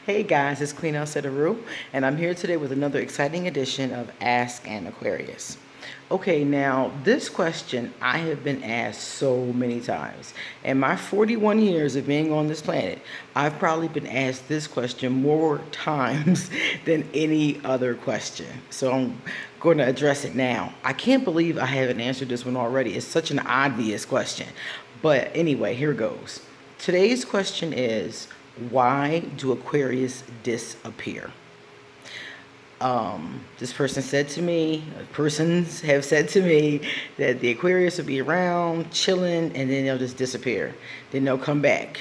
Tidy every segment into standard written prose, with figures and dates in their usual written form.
Hey guys, it's Queen Elsetaroo, and I'm here today with another exciting edition of Ask An Aquarius. Okay, now this question I have been asked so many times. In my 41 years of being on this planet, I've probably been asked this question more times than any other question. So I'm going to address it now. I can't believe I haven't answered this one already. It's such an obvious question. But anyway, here goes. Today's question is, why do Aquarius disappear? This person said to me, persons have said to me that the Aquarius will be around, chilling, and then they'll just disappear. Then they'll come back,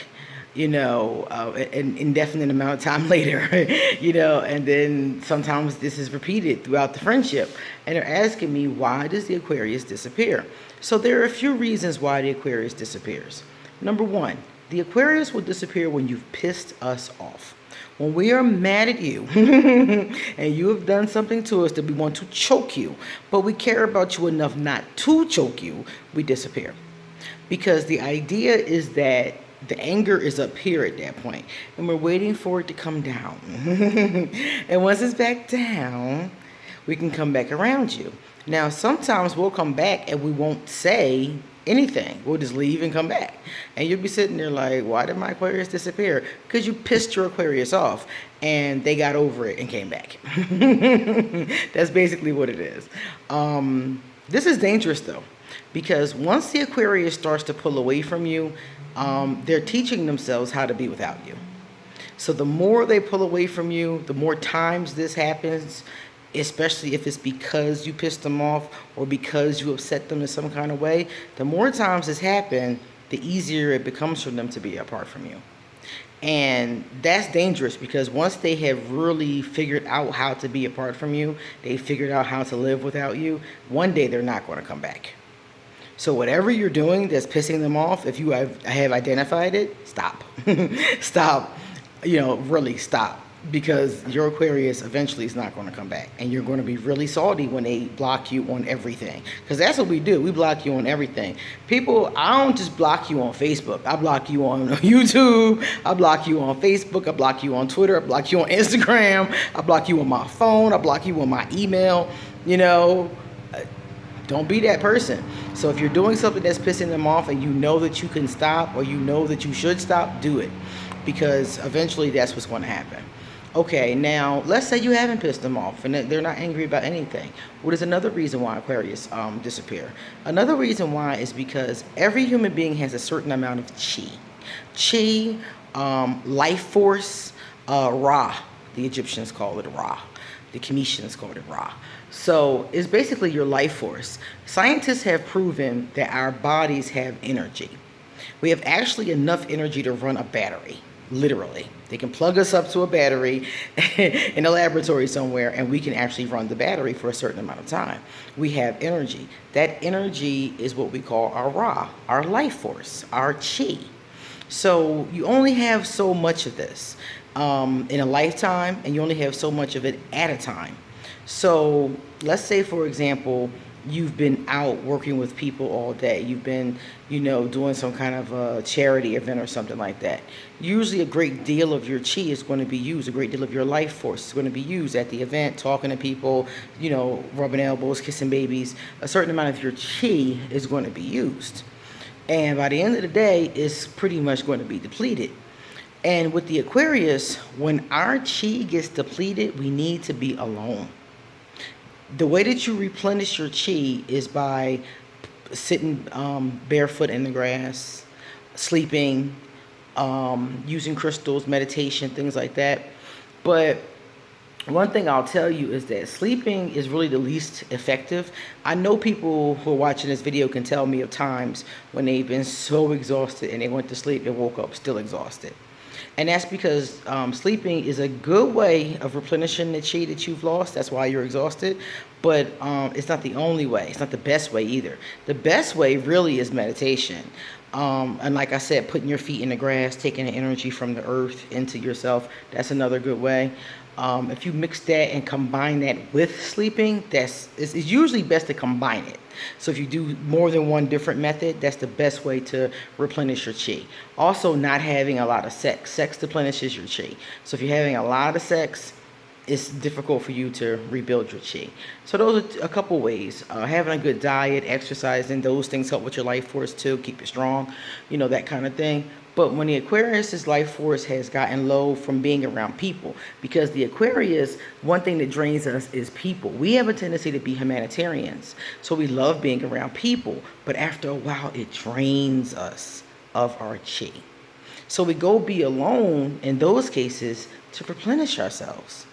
an indefinite amount of time later, and then sometimes this is repeated throughout the friendship. And they're asking me, why does the Aquarius disappear? So there are a few reasons why the Aquarius disappears. Number one, the Aquarius will disappear when you've pissed us off. When we are mad at you and you have done something to us that we want to choke you, but we care about you enough not to choke you, we disappear. Because the idea is that the anger is up here at that point, and we're waiting for it to come down. And once it's back down, we can come back around you. Now, sometimes we'll come back and we won't say anything. We'll just leave and come back. And you'll be sitting there like, why did my Aquarius disappear? Because you pissed your Aquarius off and they got over it and came back. That's basically what it is. This is dangerous though, because once the Aquarius starts to pull away from you, they're teaching themselves how to be without you. So the more they pull away from you, the more times this happens, especially if it's because you pissed them off or because you upset them in some kind of way, the more times this happens, the easier it becomes for them to be apart from you. And that's dangerous, because once they have really figured out how to be apart from you, they figured out how to live without you, one day they're not going to come back. So whatever you're doing that's pissing them off, if you have identified it, stop. Stop. Really stop. Because your Aquarius eventually is not going to come back. And you're going to be really salty when they block you on everything. Because that's what we do. We block you on everything. People, I don't just block you on Facebook. I block you on YouTube. I block you on Facebook. I block you on Twitter. I block you on Instagram. I block you on my phone. I block you on my email. Don't be that person. So if you're doing something that's pissing them off and you know that you can stop, or you know that you should stop, do it. Because eventually that's what's going to happen. Okay, now let's say you haven't pissed them off and they're not angry about anything. What is another reason why Aquarius disappear? Another reason why is because every human being has a certain amount of chi. Chi, life force, Ra. The Egyptians call it Ra. The Cometians call it Ra. So it's basically your life force. Scientists have proven that our bodies have energy. We have actually enough energy to run a battery. Literally. They can plug us up to a battery in a laboratory somewhere, and we can actually run the battery for a certain amount of time. We have energy. That energy is what we call our Ra, our life force, our chi. So you only have so much of this in a lifetime, and you only have so much of it at a time. So let's say, for example, you've been out working with people all day. You've been, doing some kind of a charity event or something like that. Usually a great deal of your chi is going to be used. A great deal of your life force is going to be used at the event, talking to people, rubbing elbows, kissing babies. A certain amount of your chi is going to be used. And by the end of the day, it's pretty much going to be depleted. And with the Aquarius, when our chi gets depleted, we need to be alone. The way that you replenish your chi is by sitting barefoot in the grass, sleeping, using crystals, meditation, things like that. But one thing I'll tell you is that sleeping is really the least effective. I know people who are watching this video can tell me of times when they've been so exhausted and they went to sleep and woke up still exhausted. And that's because sleeping is a good way of replenishing the chi that you've lost. That's why you're exhausted. But it's not the only way. It's not the best way either. The best way really is meditation. And like I said, putting your feet in the grass, taking the energy from the earth into yourself, that's another good way. If you mix that and combine that with sleeping, it's usually best to combine it. So if you do more than one different method, that's the best way to replenish your chi. Also, not having a lot of sex. Sex replenishes your chi. So if you're having a lot of sex, it's difficult for you to rebuild your chi. So those are a couple ways. Having a good diet, exercising, those things help with your life force too, keep it strong, that kind of thing. But when the Aquarius's life force has gotten low from being around people, because the Aquarius, one thing that drains us is people. We have a tendency to be humanitarians, so we love being around people, but after a while it drains us of our chi. So we go be alone in those cases to replenish ourselves.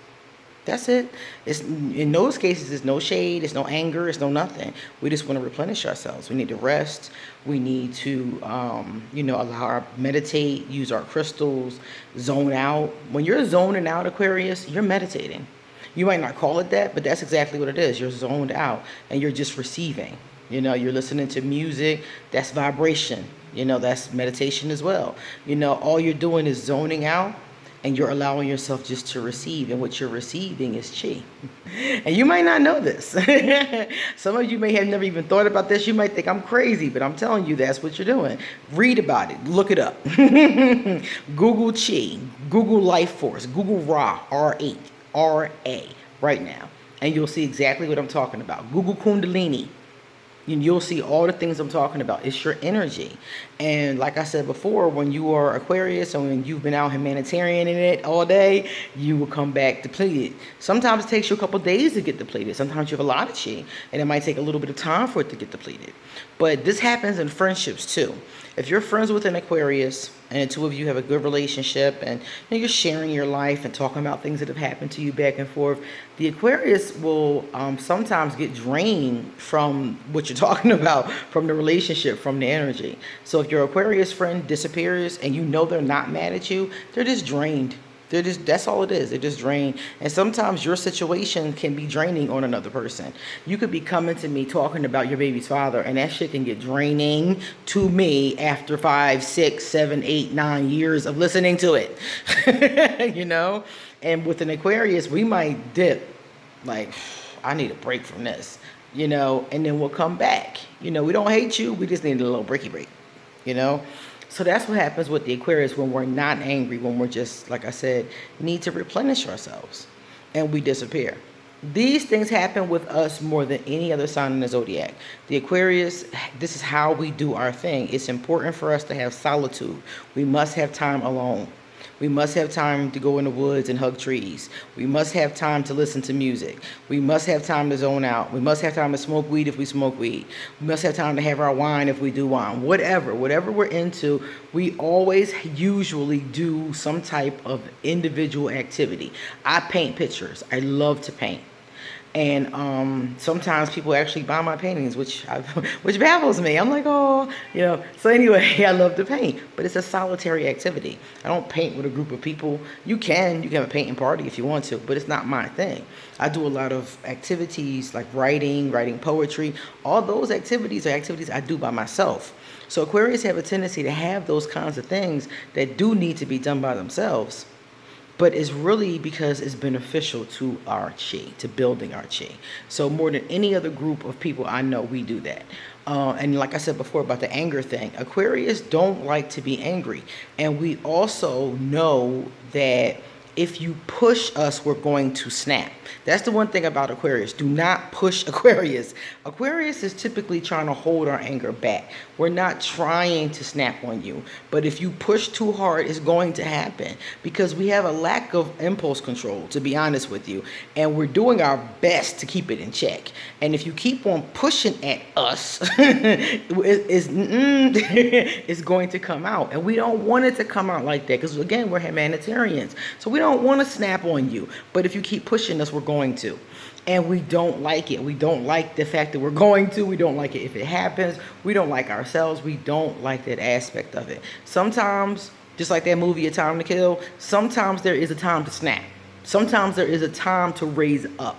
That's it. It's, in those cases, there's no shade, there's no anger, it's no nothing. We just want to replenish ourselves. We need to rest. We need to, allow our meditate, use our crystals, zone out. When you're zoning out, Aquarius, you're meditating. You might not call it that, but that's exactly what it is. You're zoned out and you're just receiving. You're listening to music. That's vibration. That's meditation as well. All you're doing is zoning out. And you're allowing yourself just to receive. And what you're receiving is chi. And you might not know this. Some of you may have never even thought about this. You might think I'm crazy, but I'm telling you that's what you're doing. Read about it. Look it up. Google chi. Google life force. Google Ra, R-A, R-A, right now. And you'll see exactly what I'm talking about. Google Kundalini. You'll see all the things I'm talking about. It's your energy. And like I said before, when you are Aquarius and when you've been out humanitarian in it all day, you will come back depleted. Sometimes it takes you a couple days to get depleted. Sometimes you have a lot of chi, and it might take a little bit of time for it to get depleted. But this happens in friendships too. If you're friends with an Aquarius and the two of you have a good relationship and you're sharing your life and talking about things that have happened to you back and forth, the Aquarius will sometimes get drained from what you're talking about, from the relationship, from the energy. So if your Aquarius friend disappears and they're not mad at you, they're just drained. That's all it is. They're just drained. And sometimes your situation can be draining on another person. You could be coming to me talking about your baby's father, and that shit can get draining to me after 5, 6, 7, 8, 9 years of listening to it. And with an Aquarius, we might dip. Like, I need a break from this. And then we'll come back. We don't hate you. We just need a little breaky break. So that's what happens with the Aquarius when we're not angry, when we're just, like I said, need to replenish ourselves and we disappear. These things happen with us more than any other sign in the zodiac. The Aquarius, this is how we do our thing. It's important for us to have solitude. We must have time alone. We must have time to go in the woods and hug trees. We must have time to listen to music. We must have time to zone out. We must have time to smoke weed if we smoke weed. We must have time to have our wine if we do wine. Whatever we're into, we always usually do some type of individual activity. I paint pictures. I love to paint. And sometimes people actually buy my paintings, which baffles me. I'm like, oh, So anyway, I love to paint, but it's a solitary activity. I don't paint with a group of people. You can have a painting party if you want to, but it's not my thing. I do a lot of activities like writing poetry. All those activities are activities I do by myself. So Aquarius have a tendency to have those kinds of things that do need to be done by themselves. But it's really because it's beneficial to our chi, to building our chi. So more than any other group of people I know, we do that. And like I said before about the anger thing, Aquarius don't like to be angry. And we also know that if you push us, we're going to snap. That's the one thing about Aquarius. Do not push Aquarius. Aquarius is typically trying to hold our anger back. We're not trying to snap on you. But if you push too hard, it's going to happen because we have a lack of impulse control, to be honest with you. And we're doing our best to keep it in check. And if you keep on pushing at us, it's going to come out. And we don't want it to come out like that because, again, we're humanitarians. So we don't want to snap on you. But if you keep pushing us, we're going to. And we don't like it. We don't like the fact that we're going to. We don't like it if it happens. We don't like ourselves. We don't like that aspect of it. Sometimes, just like that movie A Time to Kill, sometimes there is a time to snap. Sometimes there is a time to raise up.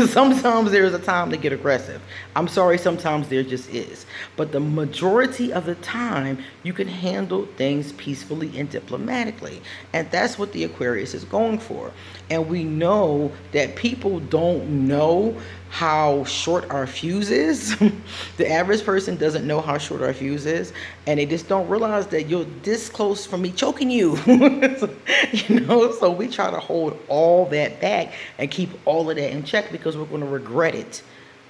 Sometimes there is a time to get aggressive. I'm sorry, sometimes there just is. But the majority of the time, you can handle things peacefully and diplomatically. And that's what the Aquarius is going for. And we know that people don't know how short our fuse is. The average person doesn't know how short our fuse is, and they just don't realize that you're this close from me choking you. So we try to hold all that back and keep all of that in check because we're going to regret it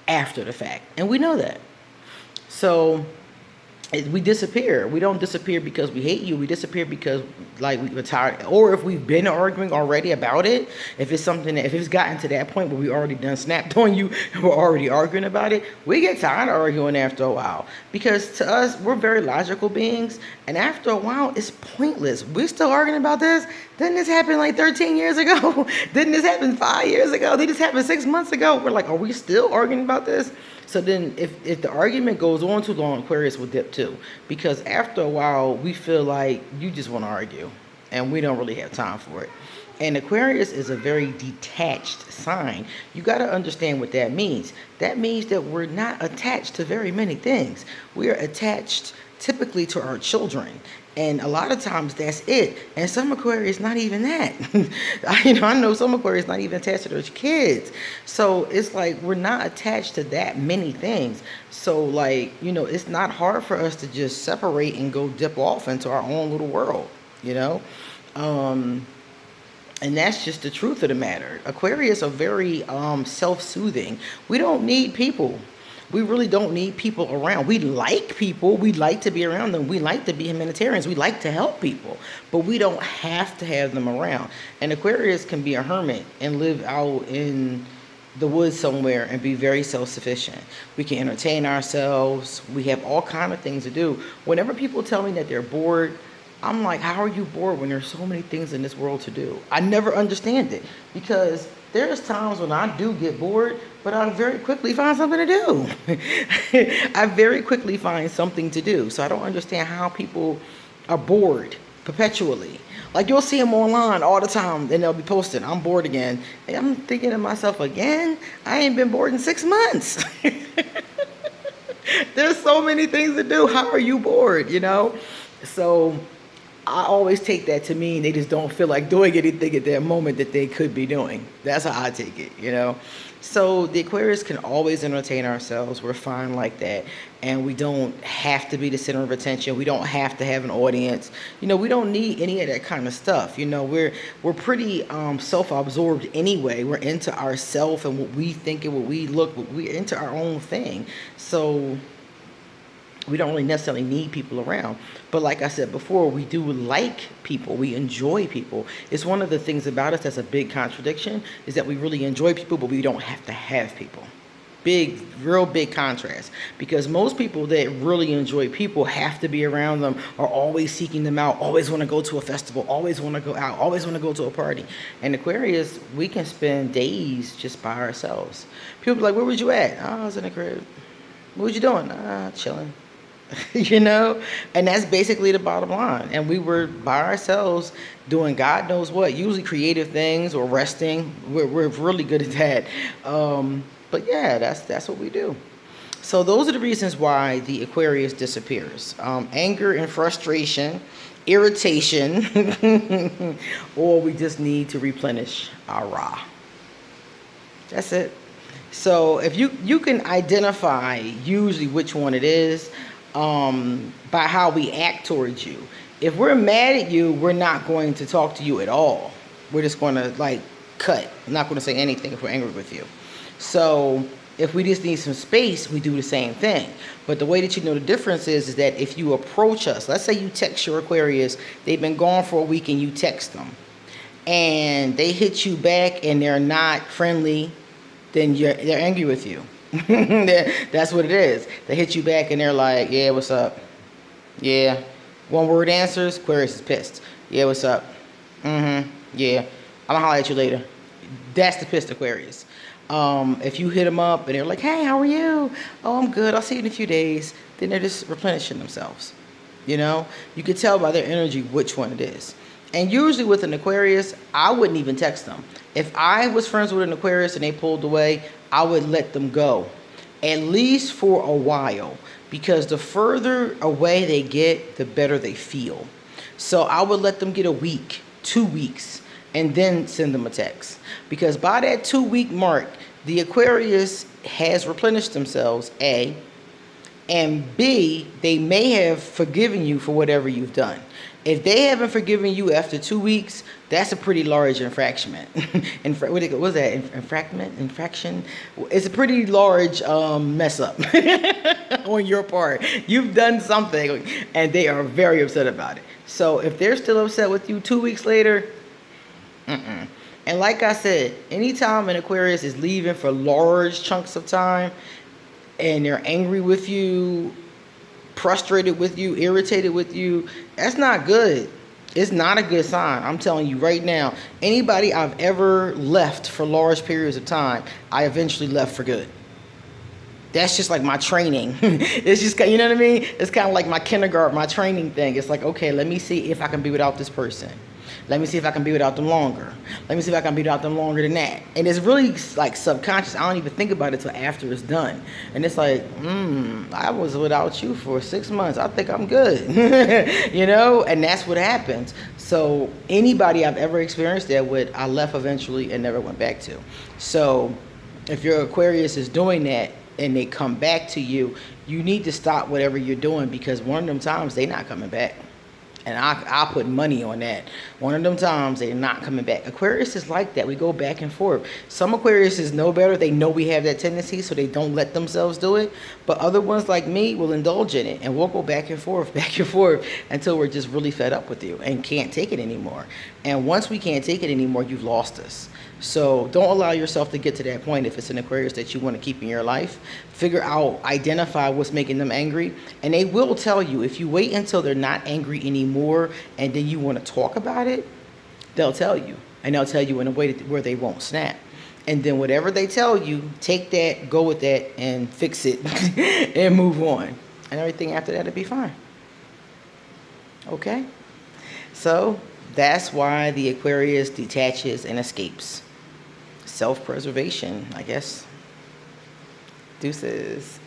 after the fact, and we know that. So we disappear. We don't disappear because we hate you. We disappear because like we're tired, or if we've been arguing already about it. If it's something that, if it's gotten to that point where we already done snapped on you and we're already arguing about it, we get tired of arguing after a while, because to us, we're very logical beings, and after a while it's pointless. We're still arguing about this. Didn't this happen like 13 years ago? Didn't this happen 5 years ago? Did this happen 6 months ago? We're like, are we still arguing about this? So then if the argument goes on too long, Aquarius will dip too. Because after a while, we feel like you just want to argue, and we don't really have time for it. And Aquarius is a very detached sign. You got to understand what that means. That means that we're not attached to very many things. We are attached typically to our children. And a lot of times that's it. And some Aquarius not even that. I know some Aquarius not even attached to their kids. So it's like we're not attached to that many things. So like, it's not hard for us to just separate and go dip off into our own little world, And that's just the truth of the matter. Aquarius are very self-soothing. We don't need people. We really don't need people around. We like people. We like to be around them. We like to be humanitarians. We like to help people. But we don't have to have them around. And Aquarius can be a hermit and live out in the woods somewhere and be very self-sufficient. We can entertain ourselves. We have all kinds of things to do. Whenever people tell me that they're bored, I'm like, how are you bored when there's so many things in this world to do? I never understand it, because there's times when I do get bored, but I very quickly find something to do. I very quickly find something to do. So I don't understand how people are bored perpetually. Like, you'll see them online all the time, and they'll be posting, I'm bored again. And I'm thinking to myself, again? I ain't been bored in 6 months. There's so many things to do. How are you bored, So I always take that to mean they just don't feel like doing anything at that moment that they could be doing. That's how I take it, So the Aquarius can always entertain ourselves. We're fine like that. And we don't have to be the center of attention. We don't have to have an audience. We don't need any of that kind of stuff. We're pretty self-absorbed anyway. We're into ourself and what we think and what we look. We're into our own thing. So we don't really necessarily need people around. But like I said before, we do like people. We enjoy people. It's one of the things about us that's a big contradiction, is that we really enjoy people, but we don't have to have people. Real big contrast. Because most people that really enjoy people have to be around them, are always seeking them out, always want to go to a festival, always want to go out, always want to go to a party. And Aquarius, we can spend days just by ourselves. People be like, where was you at? I was in the crib. What was you doing? Chilling. And that's basically the bottom line. And we were by ourselves doing God knows what, usually creative things or resting. We're really good at that. But yeah, that's what we do. So those are the reasons why the Aquarius disappears. Anger and frustration, irritation, or we just need to replenish our Ra. That's it. So if you can identify usually which one it is, by how we act towards you. If we're mad at you, we're not going to talk to you at all. We're just going to cut. I'm not going to say anything if we're angry with you. So if we just need some space, we do the same thing. But the way that you know the difference is that if you approach us, let's say you text your Aquarius, they've been gone for a week and you text them, and they hit you back and they're not friendly, then they're angry with you. That's what it is. They hit you back and they're like, yeah, what's up? Yeah. One word answers, Aquarius is pissed. Yeah, what's up? Yeah. I'm gonna holler at you later. That's the pissed Aquarius. If you hit them up and they're like, hey, how are you? Oh, I'm good. I'll see you in a few days. Then they're just replenishing themselves. You can tell by their energy which one it is. And usually with an Aquarius, I wouldn't even text them. If I was friends with an Aquarius and they pulled away, I would let them go, at least for a while, because the further away they get, the better they feel. So I would let them get a week, 2 weeks, and then send them a text. Because by that 2 week mark, the Aquarius has replenished themselves, A, and B, they may have forgiven you for whatever you've done. If they haven't forgiven you after 2 weeks, that's a pretty large infraction. What's that? Infraction? It's a pretty large mess up on your part. You've done something, and they are very upset about it. So if they're still upset with you 2 weeks later, And like I said, anytime an Aquarius is leaving for large chunks of time, and they're angry with you, frustrated with you, irritated with you, that's not good. It's not a good sign. I'm telling you right now, anybody I've ever left for large periods of time, I eventually left for good. That's just like my training. It's just, you know what I mean? It's kind of like my kindergarten, my training thing. It's like, okay, let me see if I can be without this person. Let me see if I can be without them longer. Let me see if I can be without them longer than that. And it's really like subconscious. I don't even think about it till after it's done. And it's like, I was without you for 6 months. I think I'm good. You know? And that's what happens. So anybody I've ever experienced that with, I left eventually and never went back to. So if your Aquarius is doing that and they come back to you, you need to stop whatever you're doing, because one of them times they're not coming back. And I'll put money on that. One of them times, they're not coming back. Aquarius is like that. We go back and forth. Some Aquariuses know better. They know we have that tendency, so they don't let themselves do it. But other ones like me will indulge in it. And we'll go back and forth, until we're just really fed up with you and can't take it anymore. And once we can't take it anymore, you've lost us. So don't allow yourself to get to that point. If it's an Aquarius that you want to keep in your life, figure out, identify what's making them angry. And they will tell you. If you wait until they're not angry anymore and then you want to talk about it, they'll tell you. And they'll tell you in a way where they won't snap. And then whatever they tell you, take that, go with that, and fix it and move on. And everything after that will be fine. Okay? So that's why the Aquarius detaches and escapes. Self-preservation, I guess. Deuces.